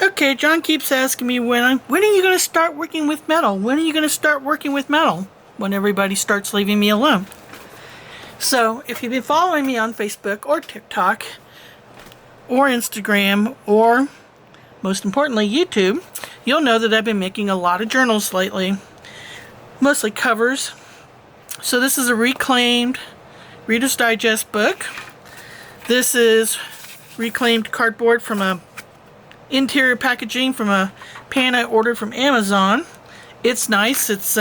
Okay, John keeps asking me when are you going to start working with metal? When are you going to start working with metal? When everybody starts leaving me alone. So, if you've been following me on Facebook or TikTok or Instagram or, most importantly, YouTube, you'll know that I've been making a lot of journals lately. Mostly covers. So this is a reclaimed Reader's Digest book. This is reclaimed cardboard from a interior packaging from a pan I ordered from Amazon. It's nice. It's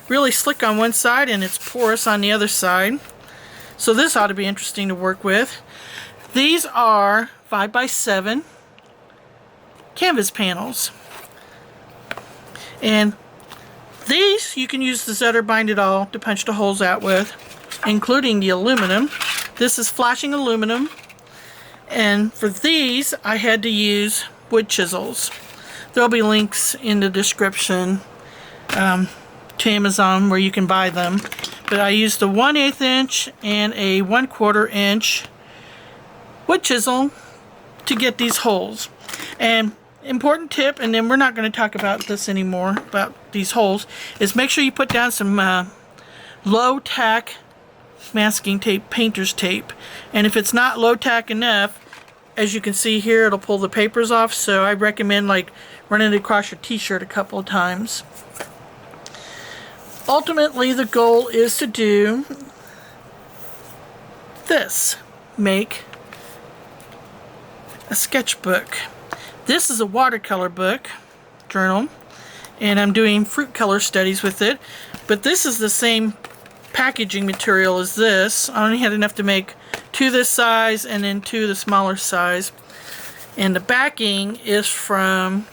really slick on one side and it's porous on the other side. So this ought to be interesting to work with. These are 5x7 canvas panels. And these you can use the Zutter Bind-it-all to punch the holes out with, including the aluminum. This is flashing aluminum. And for these I had to use wood chisels. There'll be links in the description to Amazon where you can buy them. But I used a 1/8 inch and a 1/4 inch wood chisel to get these holes. And important tip, and then we're not going to talk about this anymore, about these holes, is make sure you put down some low tack masking tape, painter's tape. And if it's not low tack enough, as you can see here, it'll pull the papers off. So I recommend like running it across your t-shirt a couple of times. Ultimately, the goal is to do this. Make a sketchbook. This is a watercolor book, journal, and I'm doing fruit color studies with it. But this is the same packaging material as this. I only had enough to make 2 this size and then 2 the smaller size. And the backing is from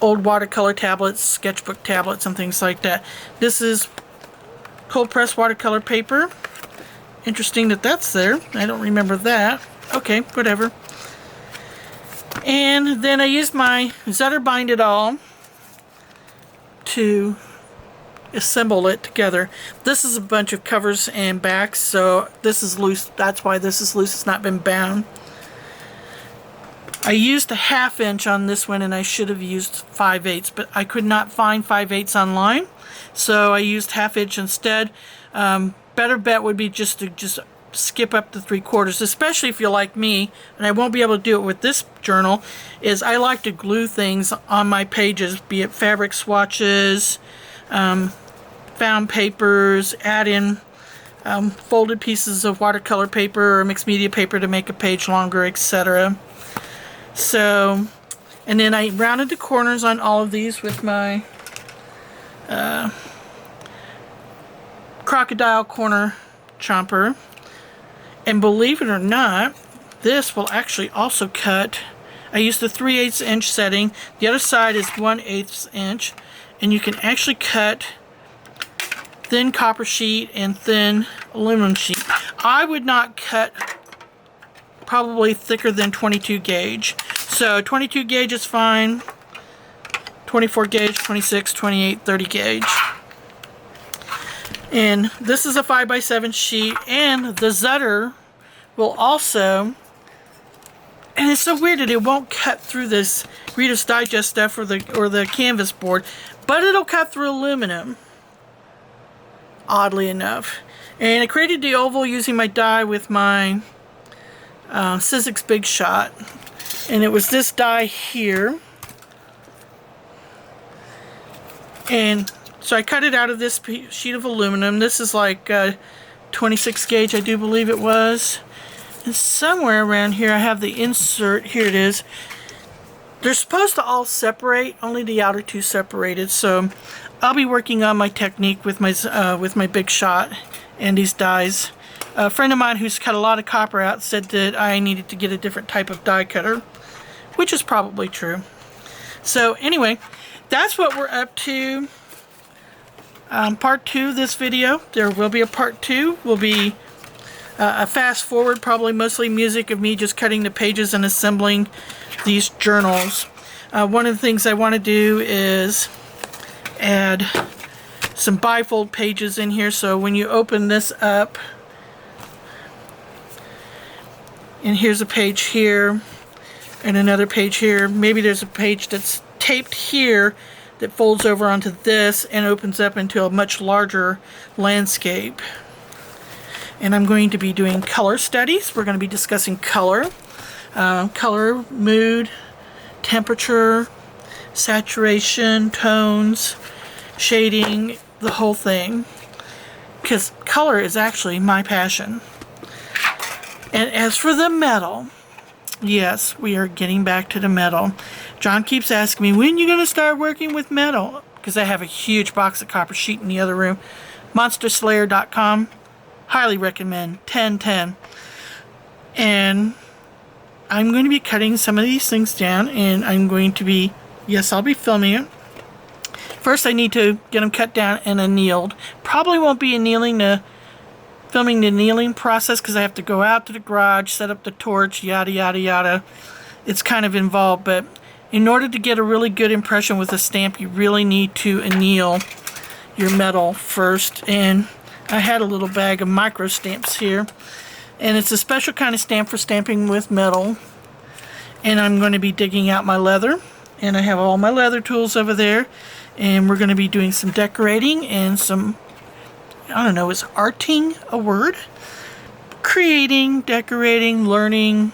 old watercolor tablets, sketchbook tablets, and things like that. This is cold pressed watercolor paper. Interesting that that's there. I don't remember that. Okay, whatever. And then I used my Zutter Bind-it-all to assemble it together. This is a bunch of covers and backs, so this is loose. That's why this is loose. It's not been bound. I used a 1/2 inch on this one and I should have used 5/8, but I could not find 5/8 online, so I used 1/2 inch instead. Better bet would be just to skip up to 3/4, especially if you're like me, and I won't be able to do it with this journal, is I like to glue things on my pages, be it fabric swatches, found papers, add in folded pieces of watercolor paper or mixed media paper to make a page longer, etc. So, and then I rounded the corners on all of these with my crocodile corner chomper. And believe it or not, this will actually also cut. I used the 3/8 inch setting. The other side is 1/8 inch. And you can actually cut thin copper sheet and thin aluminum sheet. I would not cut probably thicker than 22 gauge. So 22 gauge is fine. 24 gauge, 26, 28, 30 gauge. And this is a 5x7 sheet, and the Zutter will also, and it's so weird that it won't cut through this Reader's Digest stuff or the canvas board, but it'll cut through aluminum, oddly enough. And I created the oval using my die with my Sizzix Big Shot, and it was this die here. And so I cut it out of this sheet of aluminum. This is like 26 gauge, I do believe it was. And somewhere around here I have the insert. Here it is. They're supposed to all separate, only the outer two separated. So I'll be working on my technique with my Big Shot and these dies. A friend of mine who's cut a lot of copper out said that I needed to get a different type of die cutter, which is probably true. So anyway, that's what we're up to. Part 2 of this video. There will be a part 2. Will be a fast forward, probably mostly music of me just cutting the pages and assembling these journals. One of the things I want to do is add some bifold pages in here, so when you open this up, and here's a page here, and another page here. Maybe there's a page that's taped here that folds over onto this and opens up into a much larger landscape. And I'm going to be doing color studies. We're going to be discussing color, color, mood, temperature, saturation, tones, shading, the whole thing. Because color is actually my passion. And as for the metal, yes, we are getting back to the metal. John keeps asking me, when are you going to start working with metal? Because I have a huge box of copper sheet in the other room. MonsterSlayer.com. Highly recommend. 10/10. And I'm going to be cutting some of these things down, and I'm going to be, yes, I'll be filming it. First, I need to get them cut down and annealed. Probably won't be filming the annealing process because I have to go out to the garage, set up the torch, yada, yada, yada. It's kind of involved, but in order to get a really good impression with a stamp, you really need to anneal your metal first. And I had a little bag of micro stamps here, and it's a special kind of stamp for stamping with metal. And I'm going to be digging out my leather, and I have all my leather tools over there, and we're going to be doing some decorating and some, I don't know, is arting a word? Creating, decorating, learning,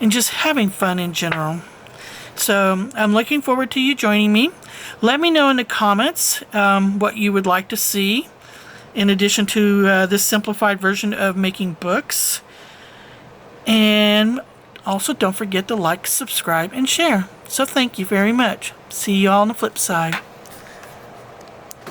and just having fun in general. So I'm looking forward to you joining me. Let me know in the comments what you would like to see in addition to this simplified version of making books. And also don't forget to like, subscribe, and share. So thank you very much. See you all on the flip side.